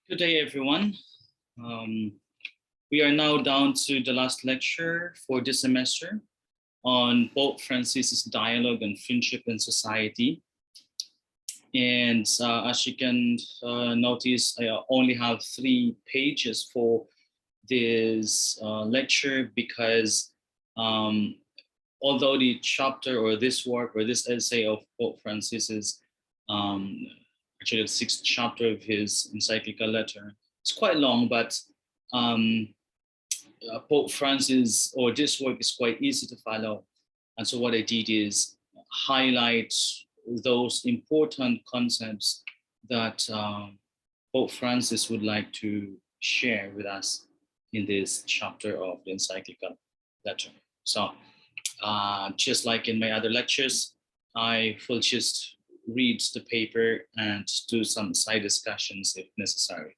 Good day, everyone. Um, we are now down to the last lecture for this semester on Pope Francis's dialogue on friendship and society. And as you can notice, I only have 3 pages for this lecture because although the chapter or this work or this essay of Pope Francis's actually the 6th chapter of his encyclical letter. It's quite long, but Pope Francis, or this work is quite easy to follow. And so what I did is highlight those important concepts that Pope Francis would like to share with us in this chapter of the encyclical letter. So just like in my other lectures, I will just read the paper and do some side discussions if necessary.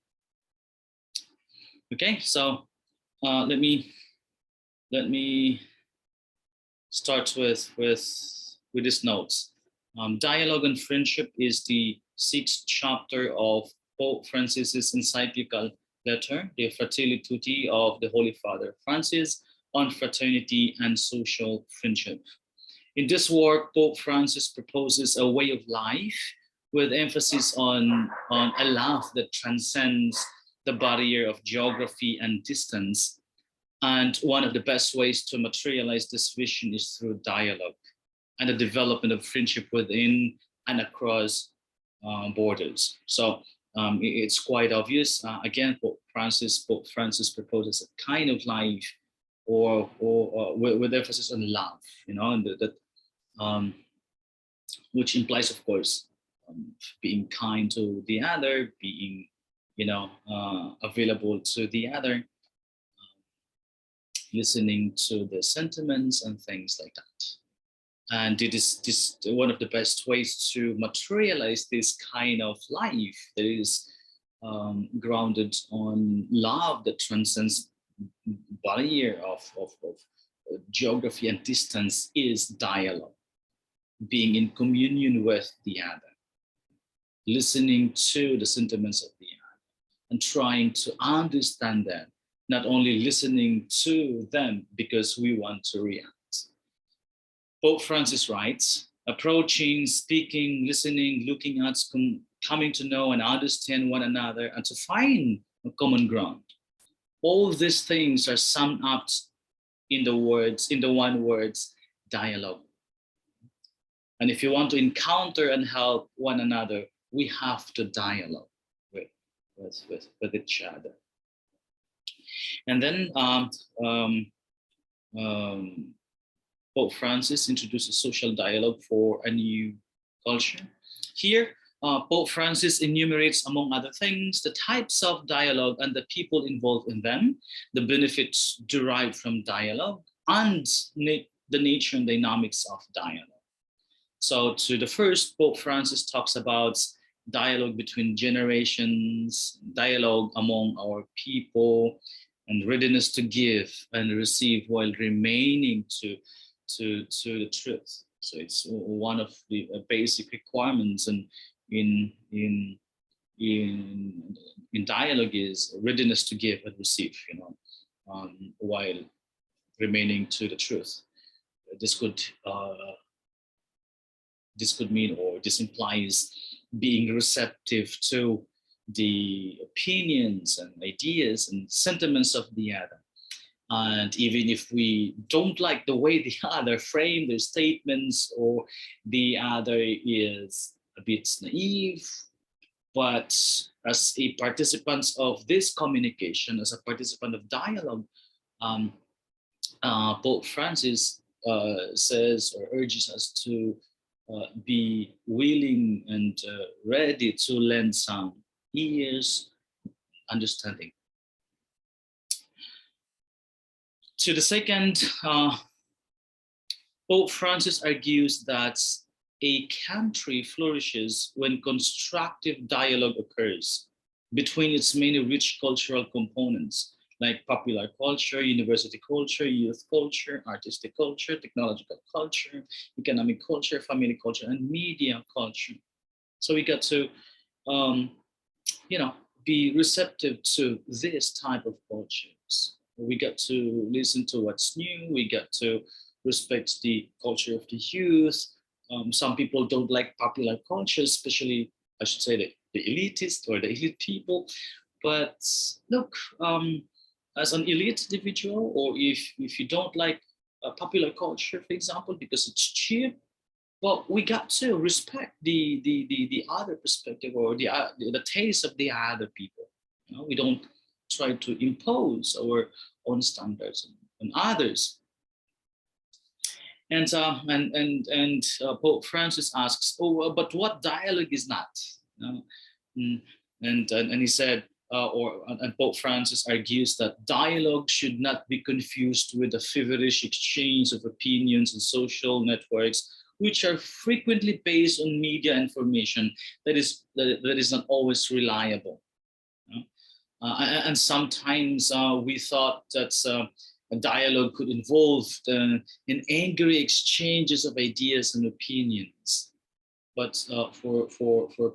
Okay, so let me start with these notes. Dialogue and Friendship is the 6th chapter of Pope Francis's encyclical letter, De Fratelli Tutti of the Holy Father Francis on fraternity and social friendship. In this work, Pope Francis proposes a way of life with emphasis on a love that transcends the barrier of geography and distance. And one of the best ways to materialize this vision is through dialogue and the development of friendship within and across borders. So it's quite obvious. Again, Pope Francis proposes a kind of life or with emphasis on love, and that which implies, of course, being kind to the other, being, available to the other, listening to the sentiments and things like that. And it is this one of the best ways to materialize this kind of life that is grounded on love that transcends barrier of geography and distance is dialogue. Being in communion with the other, listening to the sentiments of the other, and trying to understand them, not only listening to them because we want to react. Pope Francis writes, approaching, speaking, listening, looking at, coming to know and understand one another and to find a common ground. All these things are summed up in the one word, dialogue. And if you want to encounter and help one another, we have to dialogue with each other. And then Pope Francis introduces social dialogue for a new culture. Here, Pope Francis enumerates, among other things, the types of dialogue and the people involved in them, the benefits derived from dialogue, and the nature and dynamics of dialogue. So to the first, Pope Francis talks about dialogue between generations, dialogue among our people, and readiness to give and receive while remaining to the truth. So it's one of the basic requirements, and in dialogue is readiness to give and receive, while remaining to the truth. This could mean, or this implies, being receptive to the opinions and ideas and sentiments of the other. And even if we don't like the way the other frame their statements, or the other is a bit naive, but as a participant of this communication, as a participant of dialogue, Pope Francis says or urges us to be willing and ready to lend some ears, understanding. To the second, Pope Francis argues that a country flourishes when constructive dialogue occurs between its many rich cultural components, like popular culture, university culture, youth culture, artistic culture, technological culture, economic culture, family culture, and media culture. So we got to, be receptive to this type of cultures. We get to listen to what's new. We get to respect the culture of the youth. Some people don't like popular culture, especially, I should say, the elitist or the elite people. But look, as an elite individual, or if you don't like popular culture, for example, because it's cheap, well, we got to respect the other perspective, or the taste of the other people. You know, we don't try to impose our own standards on others. And Pope Francis asks, "Oh, but what dialogue is not?" You know? Mm, and he said, and Pope Francis argues that dialogue should not be confused with a feverish exchange of opinions on social networks, which are frequently based on media information that is not always reliable. You know? And sometimes we thought that a dialogue could involve in angry exchanges of ideas and opinions. But for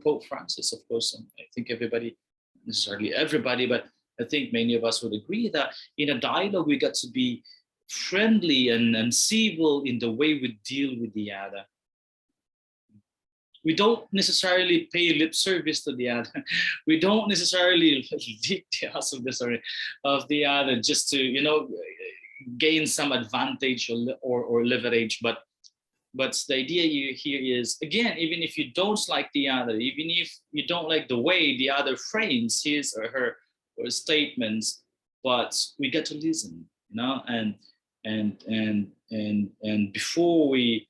Pope Francis, of course, I think everybody, necessarily everybody, but I think many of us would agree that in a dialogue, we got to be friendly and civil in the way we deal with the other. We don't necessarily pay lip service to the other. We don't necessarily lick the ass of the other just to, you know, gain some advantage or leverage. But the idea here is, again, even if you don't like the other, even if you don't like the way the other frames his or her or statements, but we get to listen, you know, and before we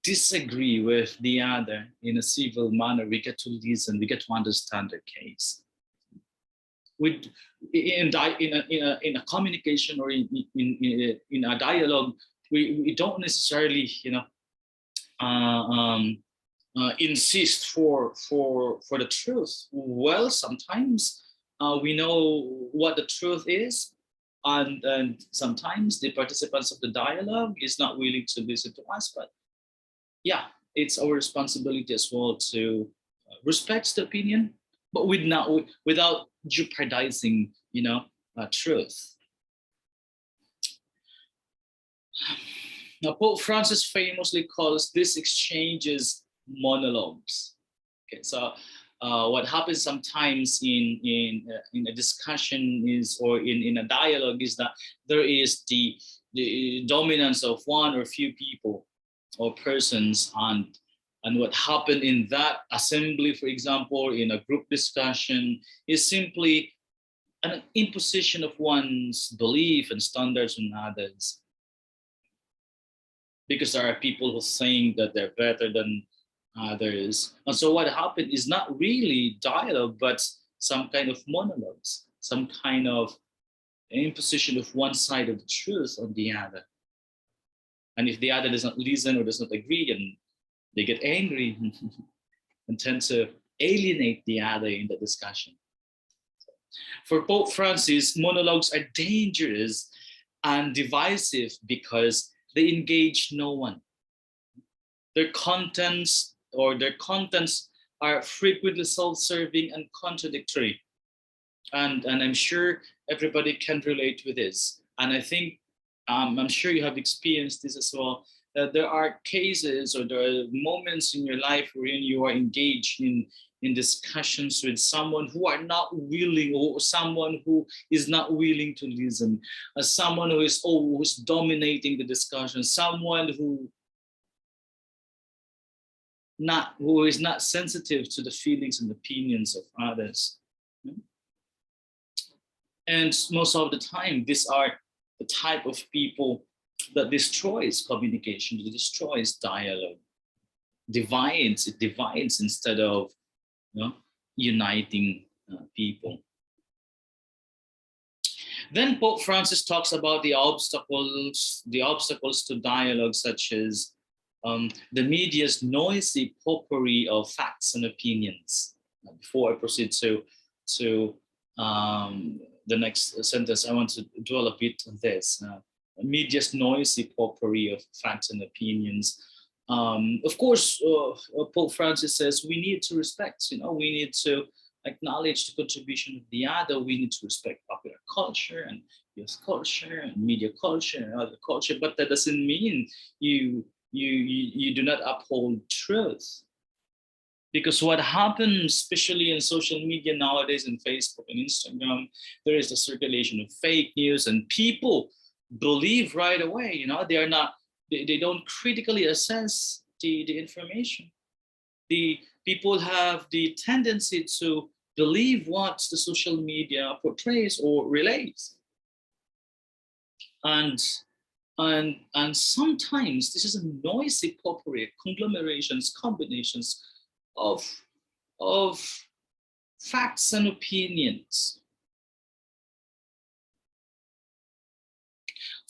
disagree with the other in a civil manner, we get to listen, we get to understand their case. In a communication or in a dialogue, we don't necessarily, you know, insist for the truth. Well, sometimes we know what the truth is, and sometimes the participants of the dialogue is not willing to listen to us. But yeah, it's our responsibility as well to respect the opinion, but without jeopardizing, you know, truth. Now, Pope Francis famously calls these exchanges monologues. Okay, so what happens sometimes in a discussion is, or in a dialogue, is that there is the dominance of one or few people or persons, and what happened in that assembly, for example, in a group discussion, is simply an imposition of one's belief and standards on others. Because there are people who think that they're better than others. And so what happened is not really dialogue, but some kind of monologues, some kind of imposition of one side of the truth on the other. And if the other does not listen or does not agree, and they get angry and tend to alienate the other in the discussion. For Pope Francis, monologues are dangerous and divisive because they engage no one. Their contents are frequently self-serving and contradictory. And I'm sure everybody can relate with this. And I think, I'm sure you have experienced this as well. There are cases or there are moments in your life wherein you are engaged in discussions with someone who are not willing, or someone who is not willing to listen, someone who is always dominating the discussion, someone who is not sensitive to the feelings and opinions of others. And most of the time, these are the type of people that destroys communication, that destroys dialogue, it divides instead of, you know, uniting people. Then Pope Francis talks about the obstacles to dialogue, such as the media's noisy potpourri of facts and opinions. Before I proceed to the next sentence, I want to dwell a bit on this. Media's noisy potpourri of facts and opinions. Of course, Pope Francis says we need to respect, we need to acknowledge the contribution of the other. We need to respect popular culture and youth culture and media culture and other culture. But that doesn't mean you do not uphold truth. Because what happens, especially in social media nowadays, in Facebook and Instagram, there is the circulation of fake news, and people believe right away. They are not, they don't critically assess the information. The people have the tendency to believe what the social media portrays or relays, and sometimes this is a noisy corporate conglomerations, combinations of facts and opinions.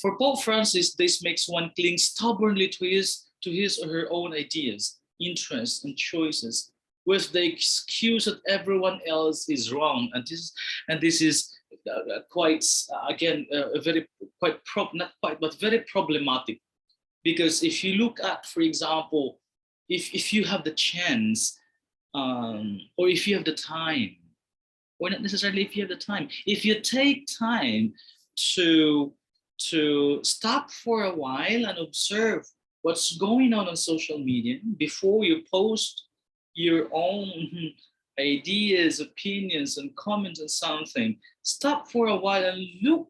For Pope Francis, this makes one cling stubbornly to his or her own ideas, interests, and choices, with the excuse that everyone else is wrong. And this is quite again very not quite, but very problematic. Because if you look at, for example, if you have the chance, or if you have the time, or not necessarily if you have the time, if you take time to stop for a while and observe what's going on social media before you post your own ideas, opinions, and comments on something, stop for a while and look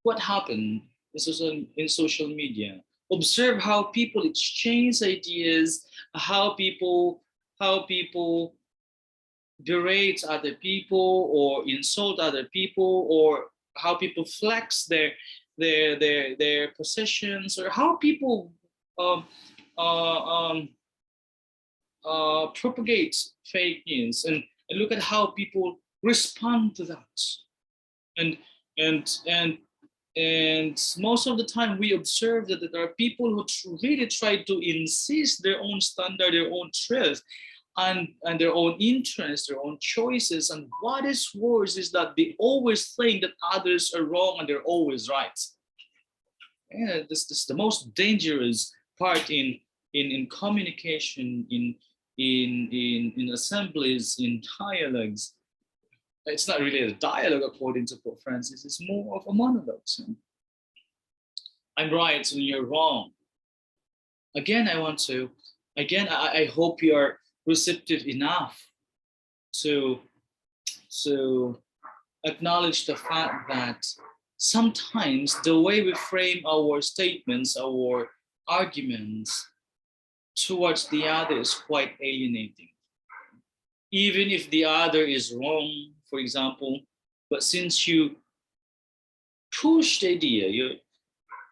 what happened in social media. Observe how people exchange ideas, how people berate other people or insult other people, or how people flex their possessions, or how people propagate fake news, and look at how people respond to that. And most of the time we observe that there are people who really try to insist their own standard, their own truth, and their own interests, their own choices. And what is worse is that they always think that others are wrong and they're always right. Yeah, this is the most dangerous part in communication, in assemblies, in dialogues. It's not really a dialogue according to Pope Francis, it's more of a monologue. So, I'm right and you're wrong. Again, I hope you are receptive enough to acknowledge the fact that sometimes the way we frame our statements, our arguments towards the other is quite alienating. Even if the other is wrong, for example, but since you push the idea,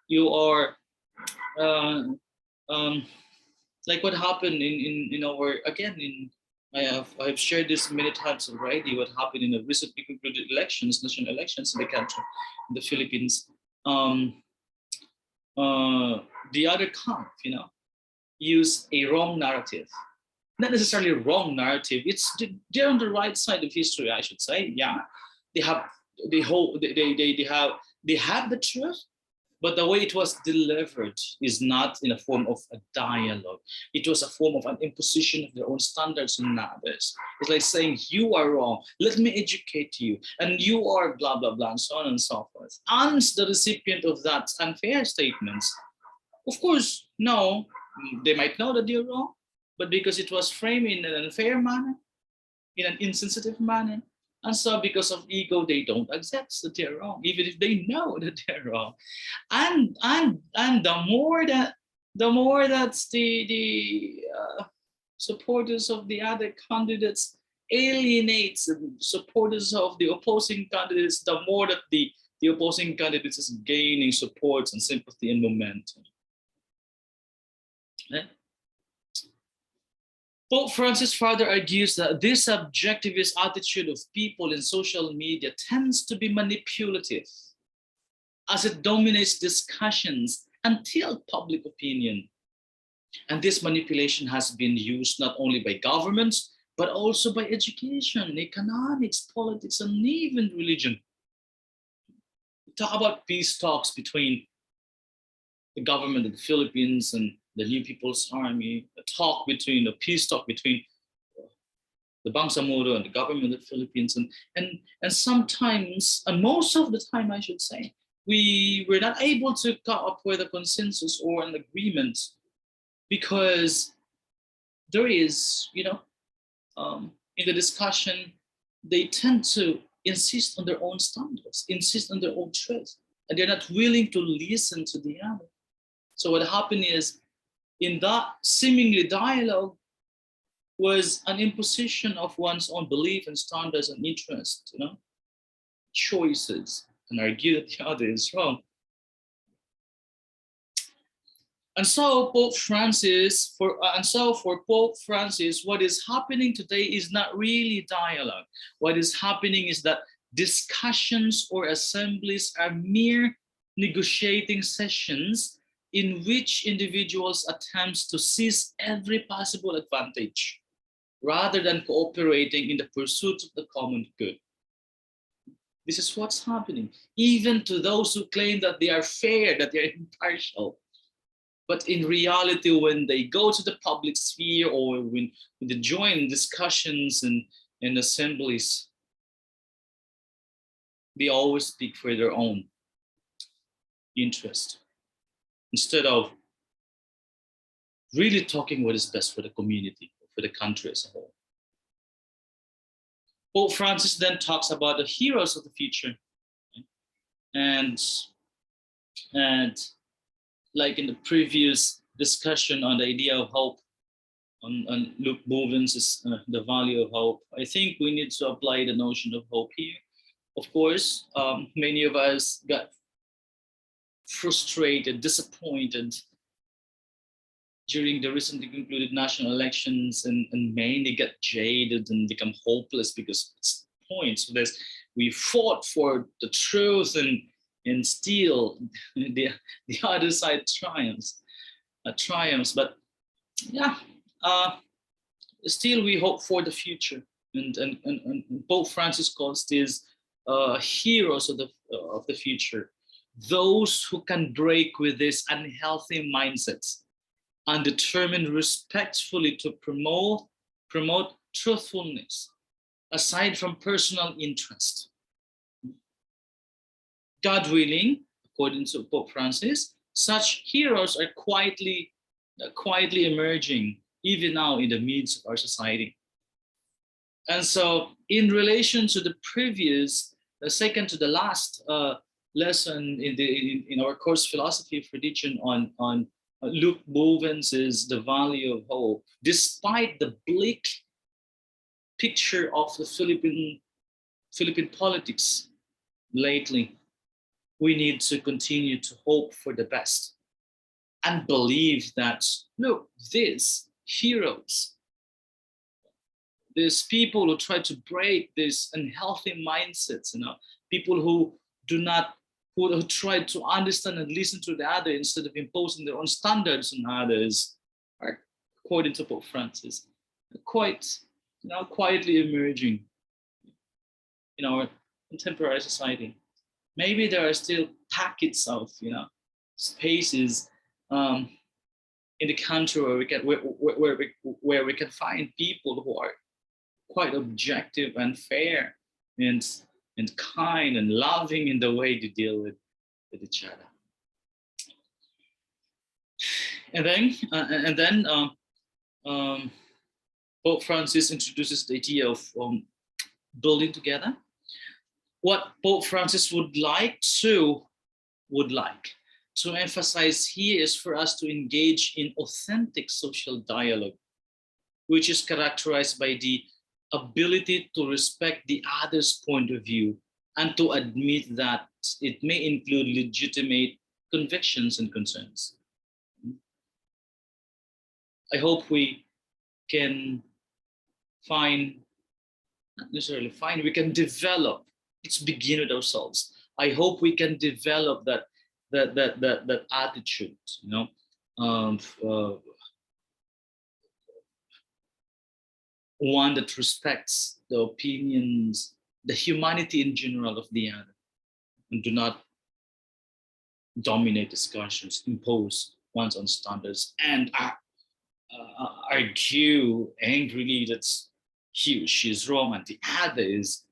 you are like what happened in our, again, I've shared this many times already, what happened in the recently concluded elections, national elections in the country, in the Philippines. The other camp, use a wrong narrative. Not necessarily a wrong narrative. They're on the right side of history, I should say. Yeah, they have they have the truth, but the way it was delivered is not in a form of a dialogue. It was a form of an imposition of their own standards on others. It's like saying, you are wrong, let me educate you, and you are blah, blah, blah, and so on and so forth. And the recipient of that unfair statements, of course, no, they might know that they're wrong, but because it was framed in an unfair manner, in an insensitive manner, and so because of ego, they don't accept that they're wrong, even if they know that they're wrong. And the more that the supporters of the other candidates alienates the supporters of the opposing candidates, the more that the opposing candidates is gaining support and sympathy and momentum. Pope Francis further argues that this subjectivist attitude of people in social media tends to be manipulative, as it dominates discussions and tilts public opinion. And this manipulation has been used not only by governments, but also by education, economics, politics, and even religion. We talk about peace talks between the government of the Philippines and the New People's Army, a peace talk between the Bangsamoro and the government of the Philippines, and sometimes, and most of the time, I should say, we were not able to come up with a consensus or an agreement because there is, in the discussion, they tend to insist on their own standards, insist on their own truth, and they're not willing to listen to the other. So what happened is, in that seemingly dialogue was an imposition of one's own belief and standards and interests, choices, and argue that the other is wrong. And so for Pope Francis, what is happening today is not really dialogue. What is happening is that discussions or assemblies are mere negotiating sessions in which individuals attempt to seize every possible advantage rather than cooperating in the pursuit of the common good. This is what's happening, even to those who claim that they are fair, that they are impartial. But in reality, when they go to the public sphere or when they join discussions and assemblies, they always speak for their own interest instead of really talking what is best for the community, for the country as a whole. Pope Francis then talks about the heroes of the future. And like in the previous discussion on the idea of hope, on Luke Boven's The Value of Hope, I think we need to apply the notion of hope here. Of course, many of us got frustrated, disappointed during the recently concluded national elections, and many got jaded and become hopeless because it's points. So we fought for the truth and still the other side triumphs. But yeah, still we hope for the future. And Pope Francis calls these heroes of the future, those who can break with these unhealthy mindsets and determined respectfully to promote truthfulness aside from personal interest. God willing, according to Pope Francis, such heroes are quietly emerging even now in the midst of our society. And so in relation to the previous, the second to the last lesson in our course Philosophy of Religion on Luke Boven's The Value of Hope, despite the bleak picture of the Philippine politics lately, we need to continue to hope for the best and believe that, look, these heroes, these people who try to break these unhealthy mindsets, people who try to understand and listen to the other instead of imposing their own standards on others, are, according to Pope Francis, quietly emerging in our contemporary society. Maybe there are still pockets of spaces in the country where we can find people who are quite objective and fair and kind and loving in the way they deal with each other. And then Pope Francis introduces the idea of building together. What Pope Francis would like to emphasize here is for us to engage in authentic social dialogue, which is characterized by the ability to respect the other's point of view and to admit that it may include legitimate convictions and concerns. I hope we can we can develop. Let's begin with ourselves. I hope we can develop that attitude, one that respects the opinions, the humanity in general of the other, and do not dominate discussions, impose one's own standards and argue angrily that he or she is wrong and the other is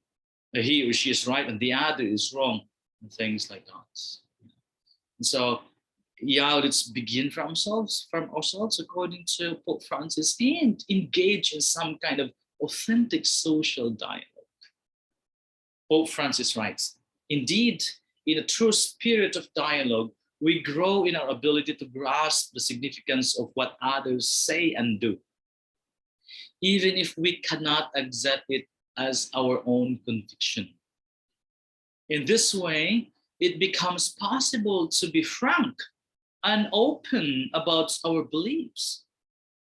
he or she is right and the other is wrong, and things like that. And so, yeah, let's begin from ourselves, according to Pope Francis, and engage in some kind of authentic social dialogue. Pope Francis writes, indeed, in a true spirit of dialogue, we grow in our ability to grasp the significance of what others say and do, even if we cannot accept it as our own conviction. In this way, it becomes possible to be frank and open about our beliefs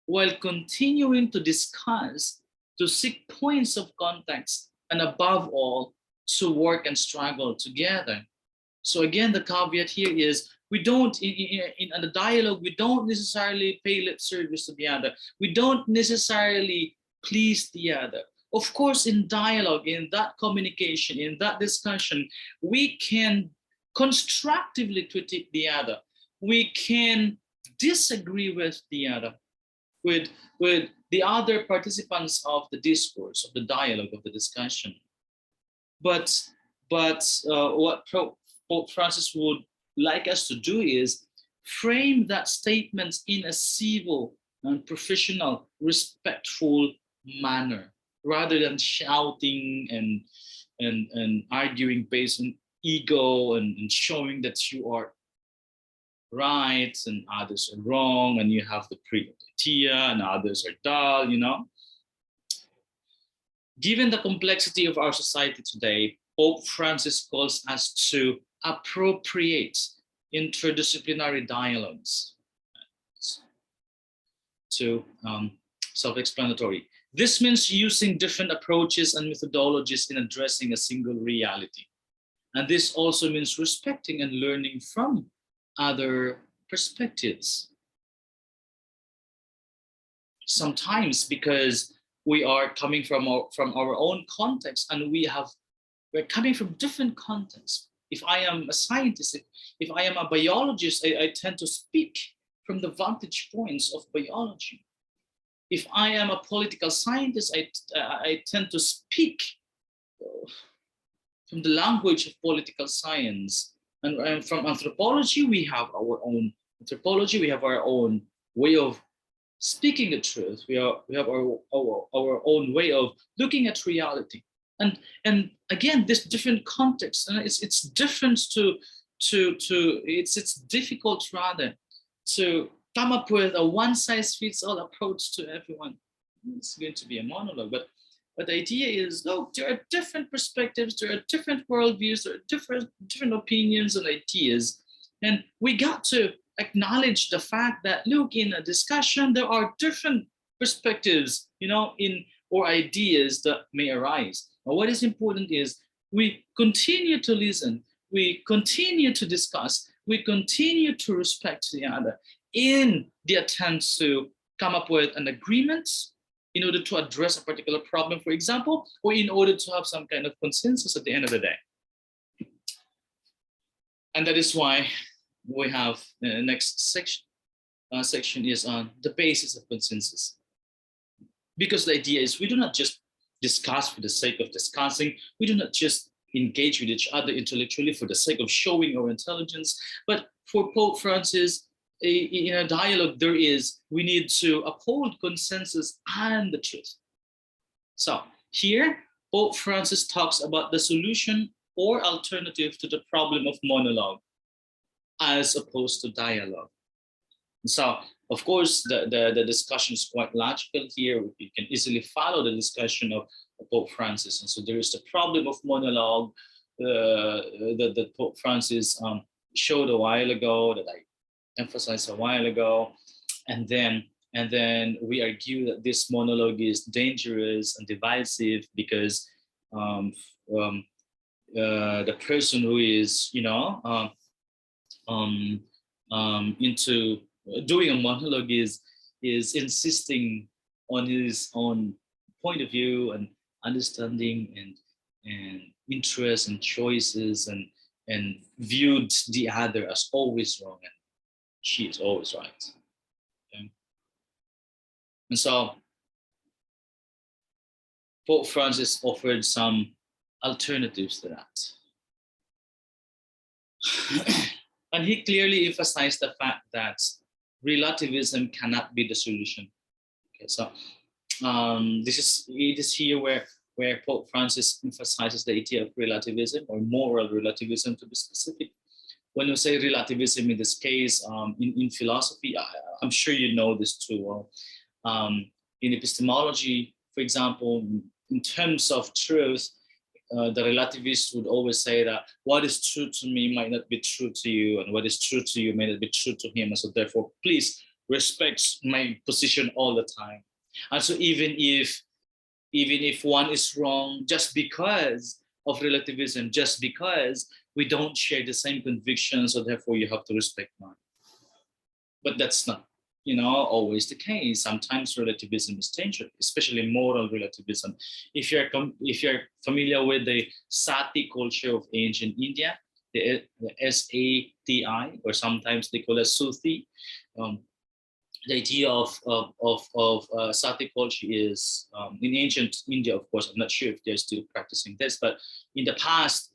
while continuing to discuss, to seek points of context, and above all, to work and struggle together. So again, the caveat here is we don't, in the dialogue, we don't necessarily pay lip service to the other. We don't necessarily please the other. Of course, in dialogue, in that communication, in that discussion, we can constructively critique the other. We can disagree with the other, with the other participants of the discourse, of the dialogue, of the discussion. But what Pope Francis would like us to do is frame that statement in a civil and professional, respectful manner, rather than shouting and arguing based on ego and showing that you are right and others are wrong and you have the pre idea and others are dull, you know. Given the complexity of our society today, Pope Francis calls us to appropriate interdisciplinary dialogues. To self-explanatory. This means using different approaches and methodologies in addressing a single reality. And this also means respecting and learning from other perspectives. Sometimes because we are coming from our own context and we're coming from different contexts. If I am a scientist, if I am a biologist, I tend to speak from the vantage points of biology. If I am a political scientist, I tend to speak from the language of political science. And from anthropology, we have our own anthropology, we have our own way of speaking the truth. We have our own way of looking at reality. And again, this different context, and it's different it's difficult rather to come up with a one-size-fits-all approach to everyone. It's going to be a monologue, but the idea is, look, there are different perspectives, there are different worldviews, there are different opinions and ideas, and we got to acknowledge the fact that, look, in a discussion, there are different perspectives, you know, or ideas that may arise. But what is important is we continue to listen, we continue to discuss, we continue to respect the other in the attempt to come up with an agreement in order to address a particular problem, for example, or in order to have some kind of consensus at the end of the day. And that is why we have the next section. Section is on the basis of consensus. Because the idea is we do not just discuss for the sake of discussing, we do not just engage with each other intellectually for the sake of showing our intelligence, but for Pope Francis, in a dialogue, we need to uphold consensus and the truth. So here, Pope Francis talks about the solution or alternative to the problem of monologue as opposed to dialogue. So, of course, the discussion is quite logical here. You can easily follow the discussion of Pope Francis. And so there is the problem of monologue that Pope Francis showed a while ago, that I emphasized a while ago. And then we argue that this monologue is dangerous and divisive because the person who is, into doing a monologue is insisting on his own point of view and understanding and interests and choices and viewed the other as always wrong. she is always right. Okay? And so Pope Francis offered some alternatives to that. And he clearly emphasized the fact that relativism cannot be the solution. Okay, so it is here where Pope Francis emphasizes the idea of relativism, or moral relativism to be specific. When we say relativism in this case, in philosophy, I'm sure you know this too well. In epistemology, for example, in terms of truth, the relativists would always say that what is true to me might not be true to you, and what is true to you may not be true to him. And so therefore, please respect my position all the time. And so even if one is wrong, just because of relativism, just because we don't share the same convictions, so therefore you have to respect mine. But that's not, always the case. Sometimes relativism is dangerous, especially moral relativism. If you're familiar with the sati culture of ancient India, the SATI, or sometimes they call it Suti. The idea of sati culture is, in ancient India, of course. I'm not sure if they're still practicing this, but in the past,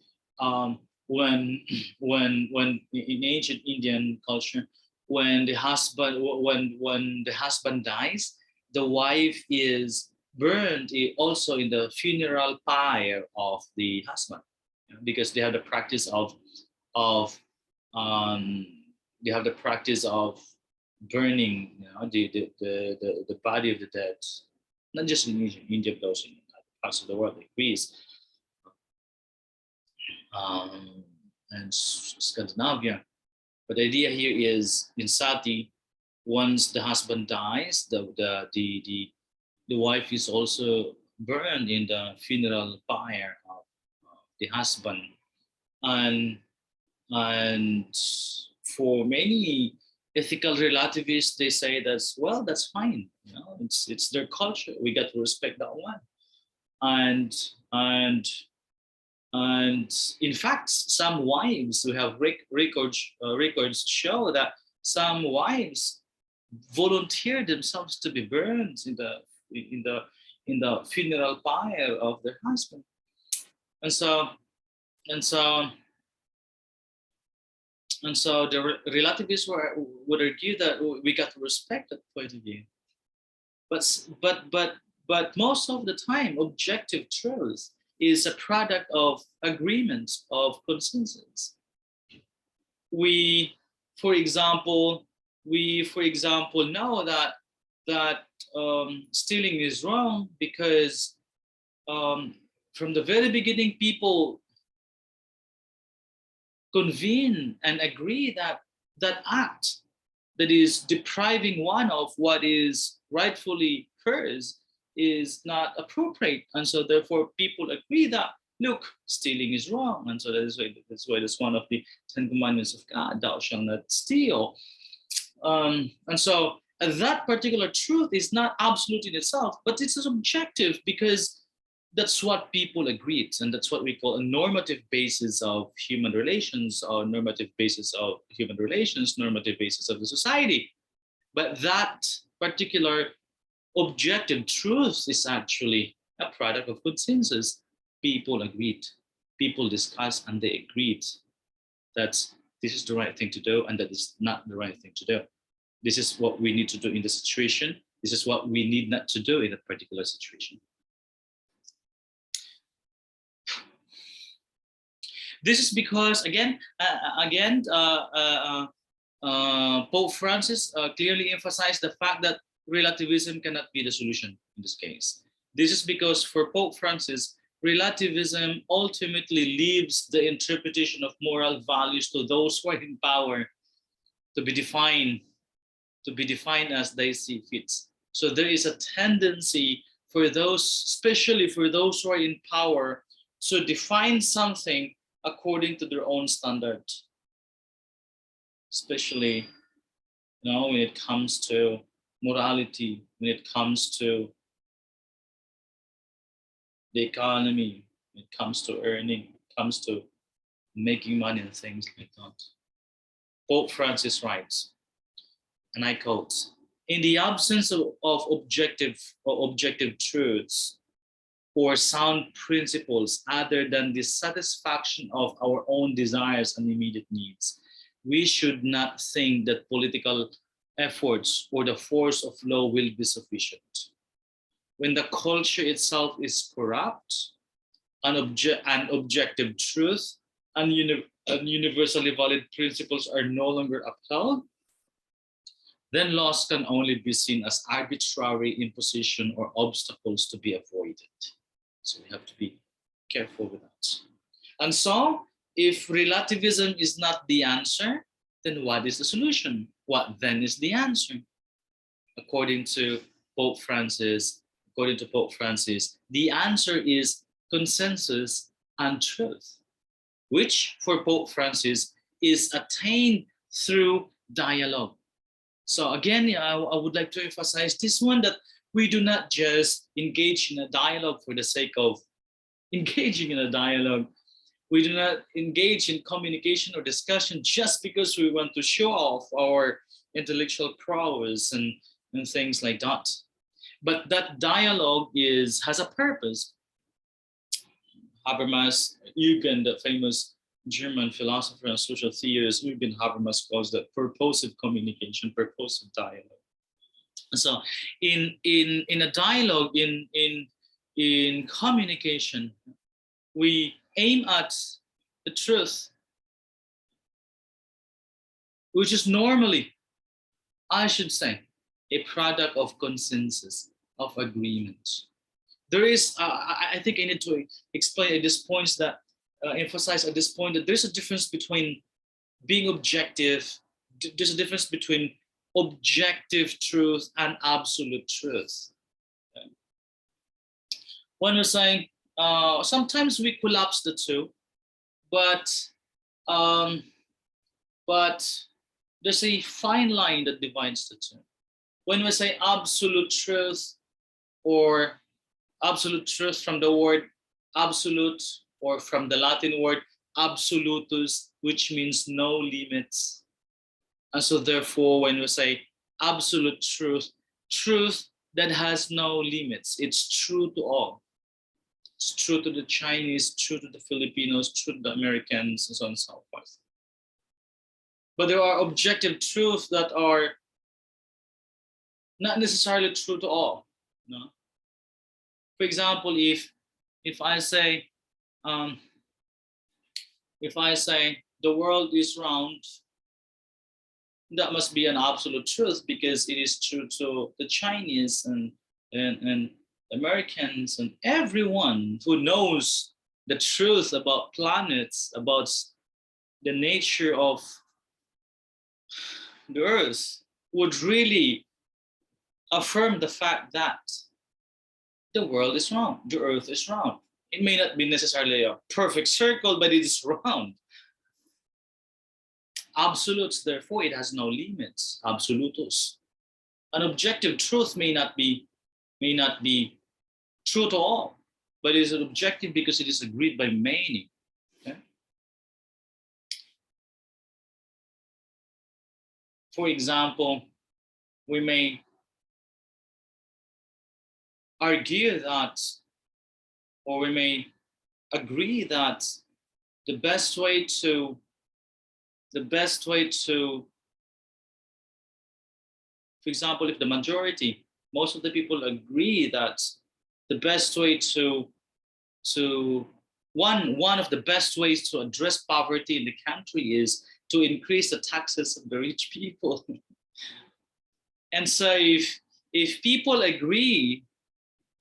when in ancient Indian culture, when the husband dies, the wife is burned also in the funeral pyre of the husband, because they have the practice of they have the practice of burning, the body of the dead, not just in India, but also in other parts of the world, like Greece, and Scandinavia. But the idea here is, in sati, once the husband dies, the wife is also burned in the funeral pyre of the husband, and for many ethical relativists, they say that's, well, that's fine. It's their culture. We got to respect that one. And in fact, some wives who have records show that some wives volunteer themselves to be burned in the funeral pyre of their husband. And so the relativists would argue that we got to respect that point of view. But most of the time, objective truth is a product of agreements, of consensus. We, for example, know that stealing is wrong because from the very beginning, people convene and agree that that act that is depriving one of what is rightfully hers is not appropriate. And so therefore people agree that, look, stealing is wrong. And so that's why that's one of the 10 commandments of God, thou shalt not steal. And so that particular truth is not absolute in itself, but it's subjective, because that's what people agreed, and that's what we call a normative basis of human relations, or normative basis of human relations, normative basis of the society. But that particular objective truth is actually a product of consensus. People agreed, people discussed, and they agreed that this is the right thing to do, and that is not the right thing to do. This is what we need to do in the situation. This is what we need not to do in a particular situation. This is because, again, Pope Francis clearly emphasized the fact that relativism cannot be the solution in this case. This is because for Pope Francis, relativism ultimately leaves the interpretation of moral values to those who are in power to be defined as they see fit. So there is a tendency for those, especially for those who are in power, to define something according to their own standard, especially when it comes to morality, when it comes to the economy, when it comes to earning, when it comes to making money and things like that. Pope Francis writes, and I quote, "In the absence of objective truths or sound principles other than the satisfaction of our own desires and immediate needs, we should not think that political efforts or the force of law will be sufficient. When the culture itself is corrupt, and objective truth and universally valid principles are no longer upheld, then laws can only be seen as arbitrary imposition or obstacles to be avoided." So we have to be careful with that. And so, if relativism is not the answer, then what is the solution? What then is the answer? According to Pope Francis, the answer is consensus and truth, which for Pope Francis is attained through dialogue. So again, I would like to emphasize this one, that we do not just engage in a dialogue for the sake of engaging in a dialogue. We do not engage in communication or discussion just because we want to show off our intellectual prowess and things like that. But that dialogue has a purpose. Habermas, Eugen, the famous German philosopher and social theorist, Eugen Habermas calls that purposive communication, purposive dialogue. So in a dialogue, in communication, we aim at the truth, which is normally, I should say, a product of consensus, of agreement. There is, I think I need to explain at this point that, emphasize at this point that there's a difference between being objective, there's a difference between objective truth and absolute truth. When we're saying, sometimes we collapse the two, but there's a fine line that divides the two. When we say absolute truth, or absolute truth from the word absolute, or from the Latin word absolutus, which means no limits. And so therefore, when we say absolute truth, truth that has no limits, it's true to all. It's true to the Chinese, true to the Filipinos, true to the Americans, and so on and so forth. But there are objective truths that are not necessarily true to all. No? For example, if I say the world is round, that must be an absolute truth because it is true to the Chinese and Americans and everyone who knows the truth about planets, about the nature of the earth, would really affirm the fact that the world is round, the earth is round. It may not be necessarily a perfect circle, but it is round. Absolutes, therefore, it has no limits. Absolutus. An objective truth may not be true to all, but it is an objective because it is agreed by many. Okay? For example, we may argue that, or we may agree that the best way to, for example, if the majority, most of the people agree that the best way to one of the best ways to address poverty in the country is to increase the taxes of the rich people. And so if people agree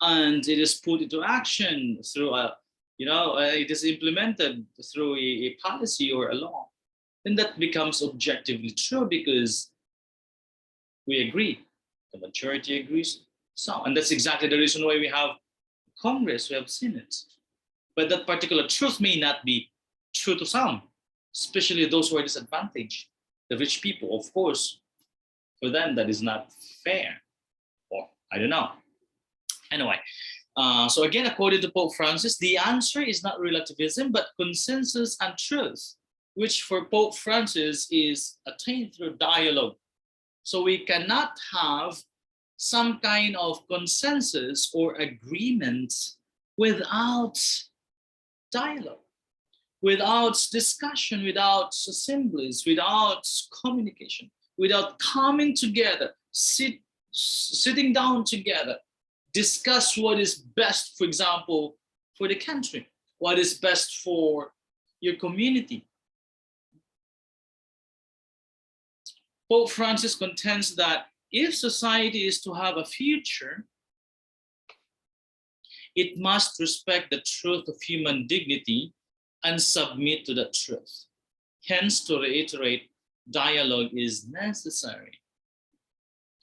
and it is put into action through it is implemented through a policy or a law, then that becomes objectively true because we agree, the majority agrees. So, and that's exactly the reason why we have Congress, we have Senate. But that particular truth may not be true to some, especially those who are disadvantaged, the rich people, of course. For them, that is not fair, or I don't know. Anyway, so again, according to Pope Francis, the answer is not relativism, but consensus and truth, which for Pope Francis is attained through dialogue. So we cannot have some kind of consensus or agreement without dialogue, without discussion, without assemblies, without communication, without coming together, sitting down together, discuss what is best, for example, for the country, what is best for your community. Pope Francis contends that if society is to have a future, it must respect the truth of human dignity and submit to the truth. Hence, to reiterate, dialogue is necessary.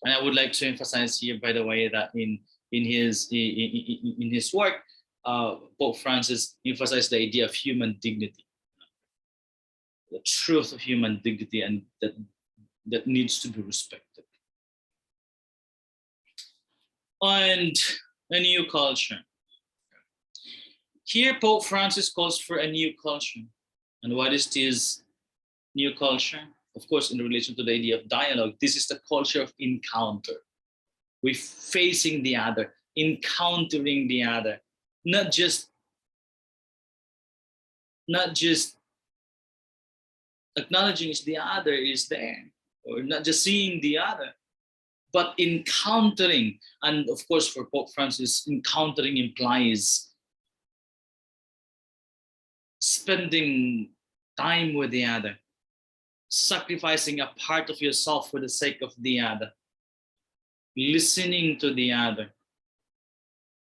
And I would like to emphasize here, by the way, that in his work, Pope Francis emphasized the idea of human dignity, the truth of human dignity, and that needs to be respected. And a new culture. Here, Pope Francis calls for a new culture. And what is this new culture? Of course, in relation to the idea of dialogue, this is the culture of encounter. We're facing the other, encountering the other, not just acknowledging the other is there, or not just seeing the other, but encountering. And of course, for Pope Francis, encountering implies spending time with the other, sacrificing a part of yourself for the sake of the other, listening to the other,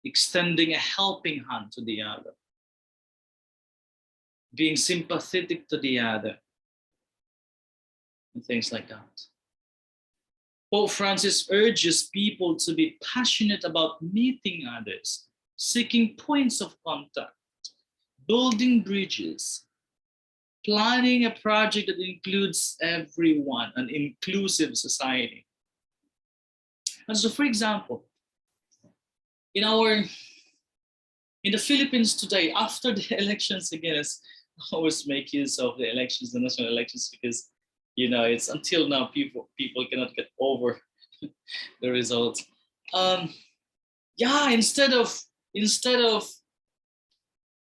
extending a helping hand to the other, being sympathetic to the other, and things like that. Pope Francis urges people to be passionate about meeting others, seeking points of contact, building bridges, planning a project that includes everyone, an inclusive society. And so, for example, in the Philippines today, after the elections, again, I always make use of the elections, the national elections, because it's until now people cannot get over the results. Instead of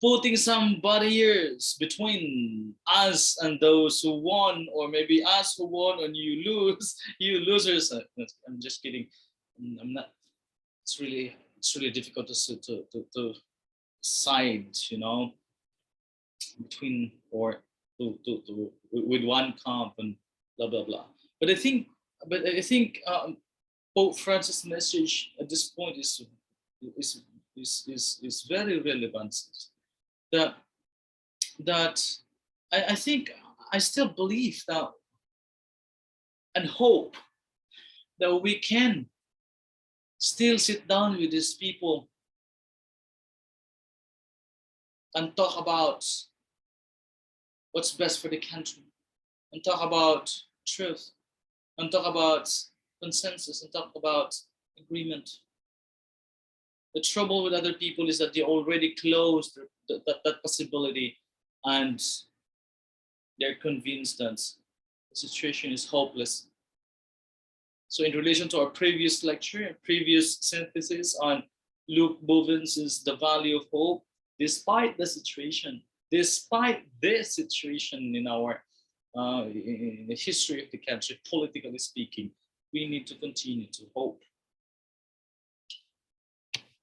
putting some barriers between us and those who won, or maybe us who won and you losers. I'm just kidding. I'm not. It's really difficult to side, between or with one camp and blah blah blah. But I think Pope Francis' message at this point is very relevant. That I think I still believe that and hope that we can still sit down with these people and talk about what's best for the country, and talk about truth, and talk about consensus, and talk about agreement. The trouble with other people is that they already closed that possibility, and they're convinced that the situation is hopeless. So in relation to our previous lecture, previous synthesis on Luke Bovins's The Value of Hope, despite this situation in our in the history of the country, politically speaking, we need to continue to hope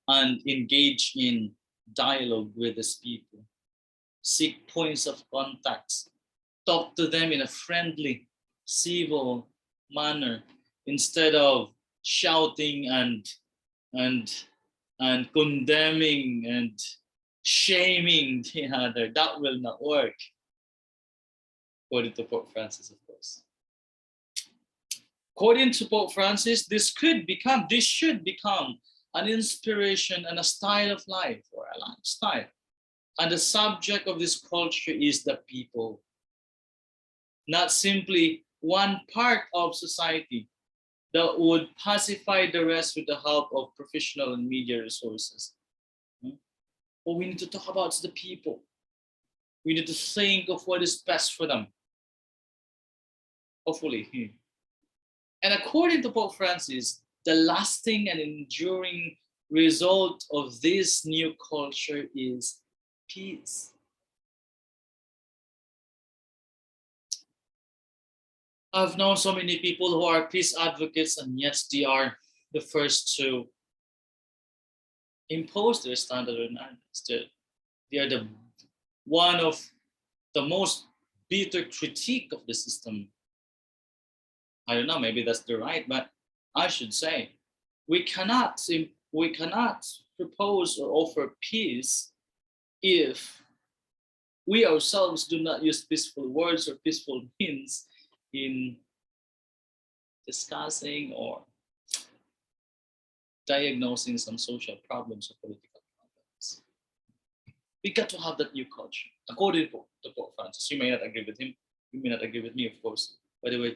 and engage in dialogue with these people, seek points of contacts, talk to them in a friendly, civil manner, instead of shouting and condemning and shaming the other. That will not work, according to Pope Francis, of course. According to Pope Francis, this should become an inspiration and a style of life, or a lifestyle. And the subject of this culture is the people, not simply one part of society that would pacify the rest with the help of professional and media resources. But we need to talk about the people. We need to think of what is best for them. Hopefully, And according to Pope Francis, the lasting and enduring result of this new culture is peace. I've known so many people who are peace advocates, and yet they are the first to impose their standard on others. They are the one of the most bitter critique of the system. I don't know, maybe that's the right, but I should say we cannot propose or offer peace if we ourselves do not use peaceful words or peaceful means in discussing or diagnosing some social problems or political problems. We got to have that new culture. According to Pope Francis, you may not agree with him, you may not agree with me, of course. By the way,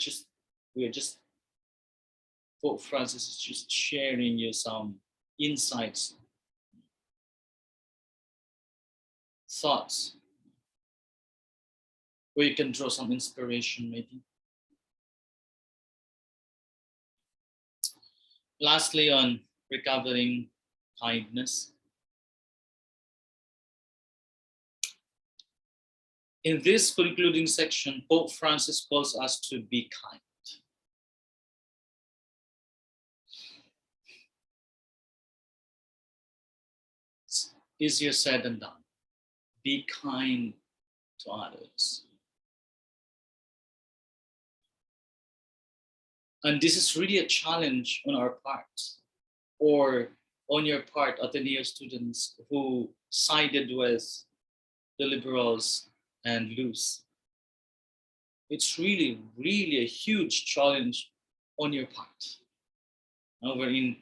Pope Francis is just sharing you some insights, thoughts, where you can draw some inspiration, maybe. Lastly, on recovering kindness. In this concluding section, Pope Francis calls us to be kind. It's easier said than done. Be kind to others. And this is really a challenge on our part, or on your part, Ateneo students who sided with the liberals and loose. It's really, really a huge challenge on your part. Wherein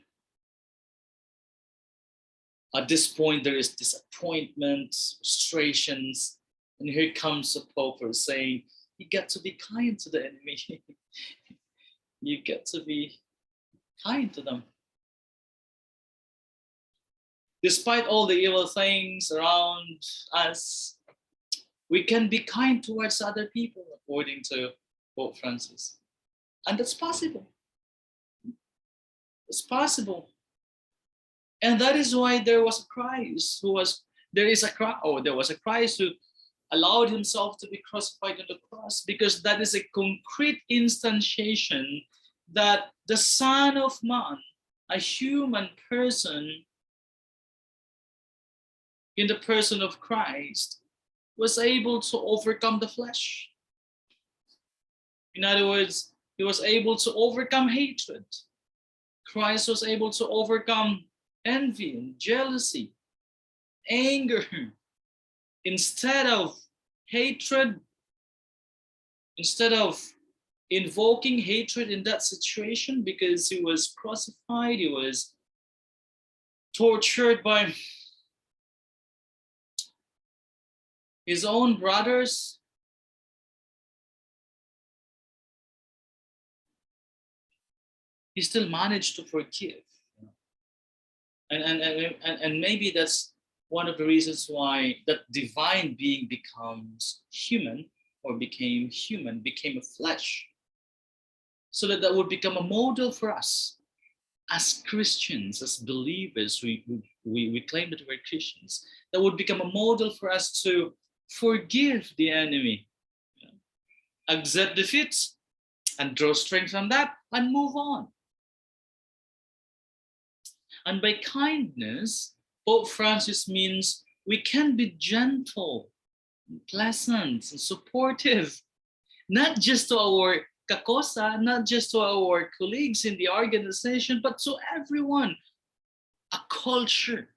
at this point there is disappointment, frustrations, and here comes a pope saying, you get to be kind to the enemy. You get to be kind to them. Despite all the evil things around us, we can be kind towards other people, according to Pope Francis. And that's possible. It's possible. And that is why there was a Christ who there was a Christ who allowed himself to be crucified on the cross, because that is a concrete instantiation that the Son of Man, a human person in the person of Christ, was able to overcome the flesh. In other words, he was able to overcome hatred. Christ was able to overcome envy and jealousy, anger. Instead of hatred, instead of invoking hatred in that situation, because he was crucified, he was tortured by his own brothers, he still managed to forgive. And maybe that's one of the reasons why that divine being becomes human, or became human, became a flesh, so that would become a model for us as Christians, as believers. We claim that we're Christians. That would become a model for us to forgive the enemy, accept defeats, and draw strength from that, and move on. And by kindness, Pope Francis means we can be gentle, pleasant, and supportive, not just to our kakosa, not just to our colleagues in the organization, but to everyone. A culture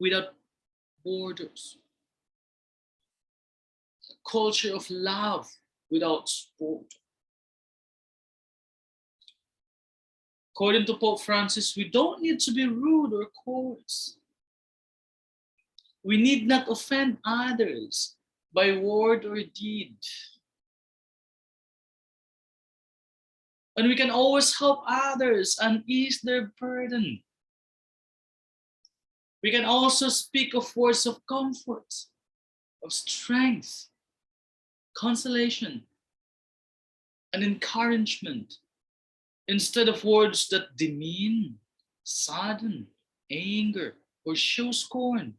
without borders. A culture of love without sport. According to Pope Francis, we don't need to be rude or coarse. We need not offend others by word or deed. And we can always help others and ease their burden. We can also speak of words of comfort, of strength, consolation, and encouragement Instead of words that demean, sadden, anger, or show scorn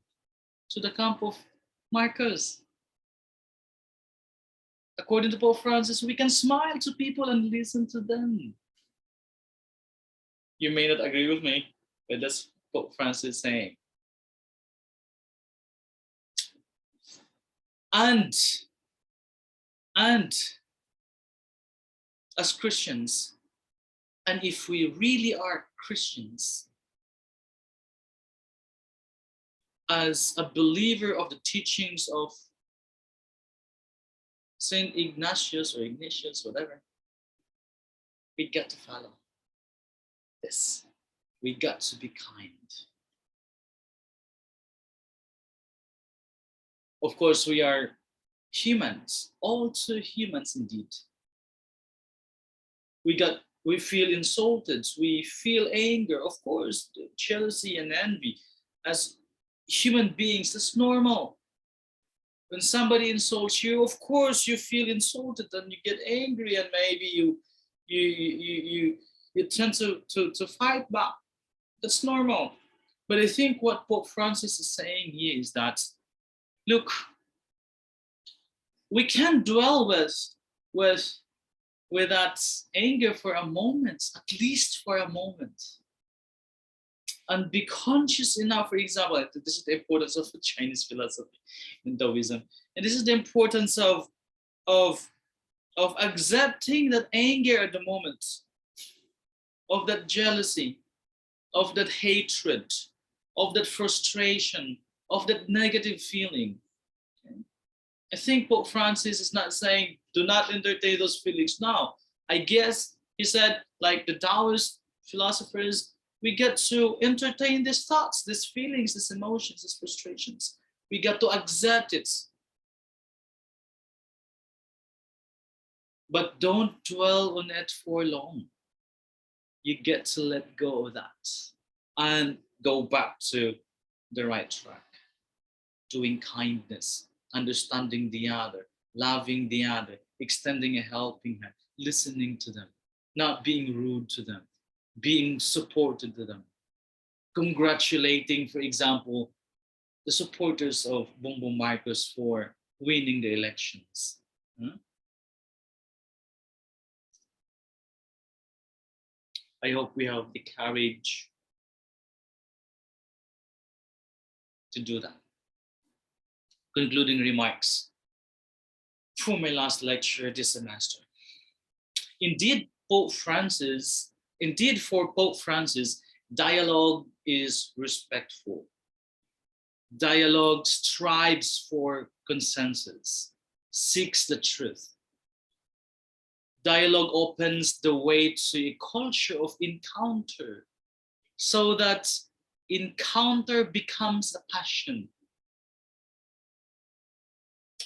to the camp of Marcus. According to Pope Francis, we can smile to people and listen to them. You may not agree with me, but that's Pope Francis saying. And as Christians, and if we really are Christians, as a believer of the teachings of Saint Ignatius or Ignatius, whatever, we got to follow this. We got to be kind. Of course, we are humans, all too humans indeed. We feel insulted, we feel anger, of course, jealousy and envy. As human beings, that's normal. When somebody insults you, of course you feel insulted and you get angry, and maybe you tend to fight back. That's normal. But I think what Pope Francis is saying here is that, look, we can dwell with that anger for a moment, at least for a moment, and be conscious enough. For example, this is the importance of Chinese philosophy and Taoism, and this is the importance of accepting that anger at the moment, of that jealousy, of that hatred, of that frustration, of that negative feeling. Okay? I think Pope Francis is not saying do not entertain those feelings now. I guess he said, like the Taoist philosophers, we get to entertain these thoughts, these feelings, these emotions, these frustrations. We got to accept it. But don't dwell on it for long. You get to let go of that and go back to the right track. Doing kindness, understanding the other, loving the other, extending a helping hand, listening to them, not being rude to them, being supportive to them, congratulating, for example, the supporters of Bongbong Marcos for winning the elections. I hope we have the courage to do that. Concluding remarks for my last lecture this semester. Indeed, for Pope Francis, dialogue is respectful. Dialogue strives for consensus, seeks the truth. Dialogue opens the way to a culture of encounter, so that encounter becomes a passion,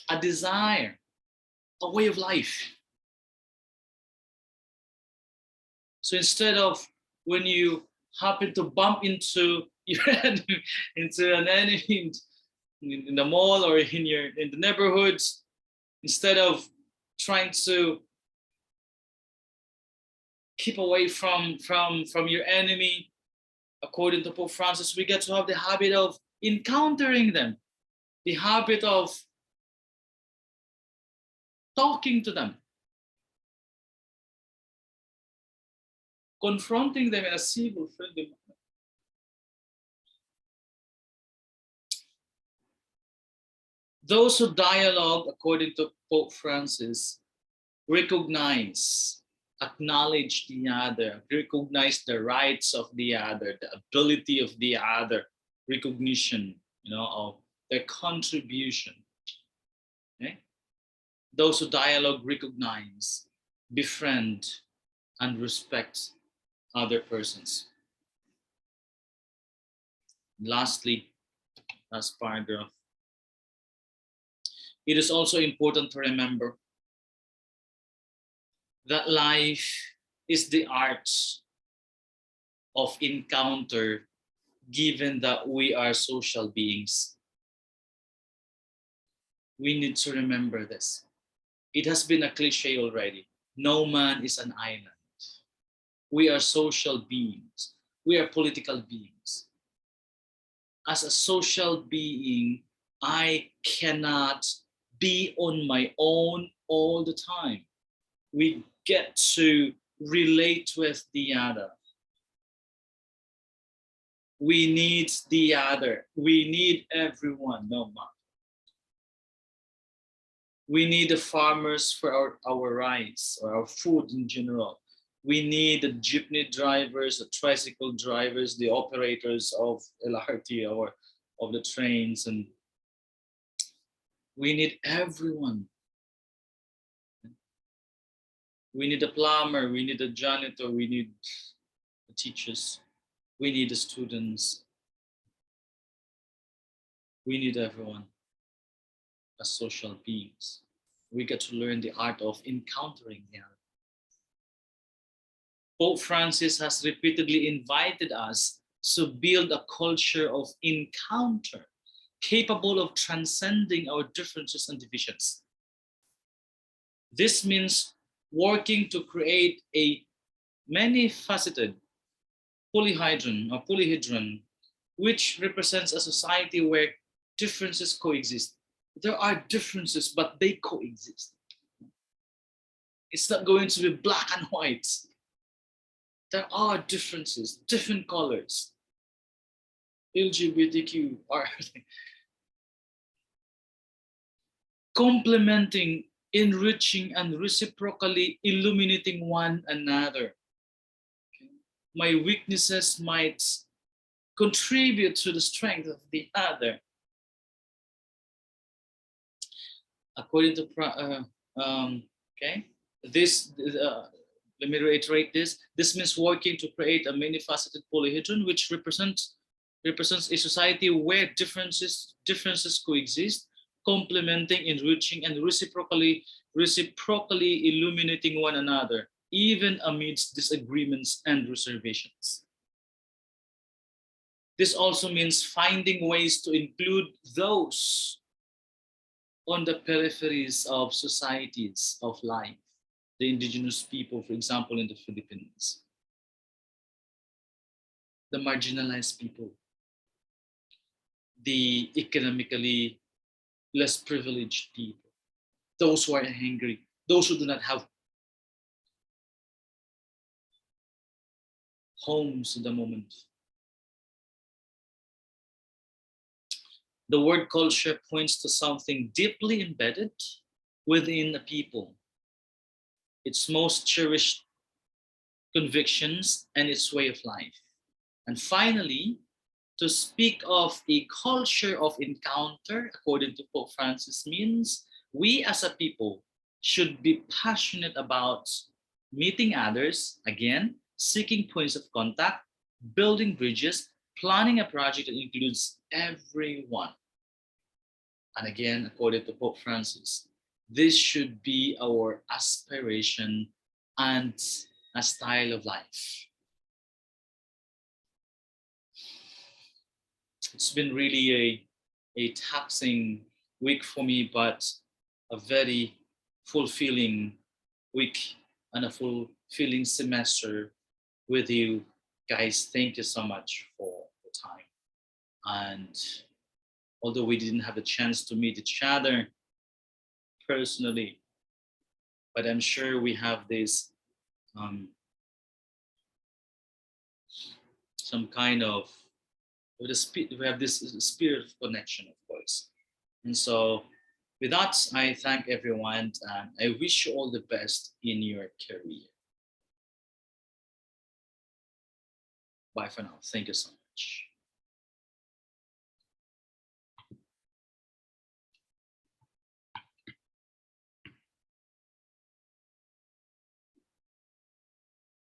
a desire, a way of life. So instead of when you happen to bump into your enemy, into an enemy in the mall or in the neighborhoods, instead of trying to keep away from your enemy, according to Pope Francis, we get to have the habit of encountering them, the habit of talking to them, confronting them in a civil, friendly manner. Those who dialogue, according to Pope Francis, recognize, acknowledge the other, recognize the rights of the other, the ability of the other, recognition, of their contribution. Okay? Those who dialogue recognize, befriend, and respect other persons. Lastly, last paragraph. It is also important to remember that life is the art of encounter, given that we are social beings. We need to remember this. It has been a cliche already. No man is an island. We are social beings. We are political beings. As a social being, I cannot be on my own all the time. We get to relate with the other. We need the other. We need everyone, no matter. We need the farmers for our rice or our food in general. We need the jeepney drivers, the tricycle drivers, the operators of LRT or of the trains, and we need everyone. We need a plumber, we need a janitor, we need the teachers, we need the students, we need everyone as social beings. We get to learn the art of encountering the other. Pope Francis has repeatedly invited us to build a culture of encounter capable of transcending our differences and divisions. This means working to create a many-faceted polyhedron, which represents a society where differences coexist. There are differences, but they coexist. It's not going to be black and white. There are differences, different colors. LGBTQ are complementing, enriching, and reciprocally illuminating one another. My weaknesses might contribute to the strength of the other. According to, this, let me reiterate this. This means working to create a many-faceted polyhedron, which represents a society where differences coexist, complementing, enriching, and reciprocally illuminating one another, even amidst disagreements and reservations. This also means finding ways to include those on the peripheries of societies of life, the indigenous people, for example, in the Philippines, the marginalized people, the economically less privileged people, those who are hungry, those who do not have homes at the moment. The word culture points to something deeply embedded within a people, its most cherished convictions and its way of life. And finally, to speak of a culture of encounter, according to Pope Francis, means we as a people should be passionate about meeting others, again, seeking points of contact, building bridges, planning a project that includes everyone. And again, according to Pope Francis, this should be our aspiration and a style of life. It's been really a taxing week for me, but a very fulfilling week and a fulfilling semester with you guys. Thank you so much for the time. And although we didn't have a chance to meet each other personally, but I'm sure we have this some kind of we have this spirit of connection, of course. And so with that, I thank everyone and I wish you all the best in your career. Bye for now. Thank you so much.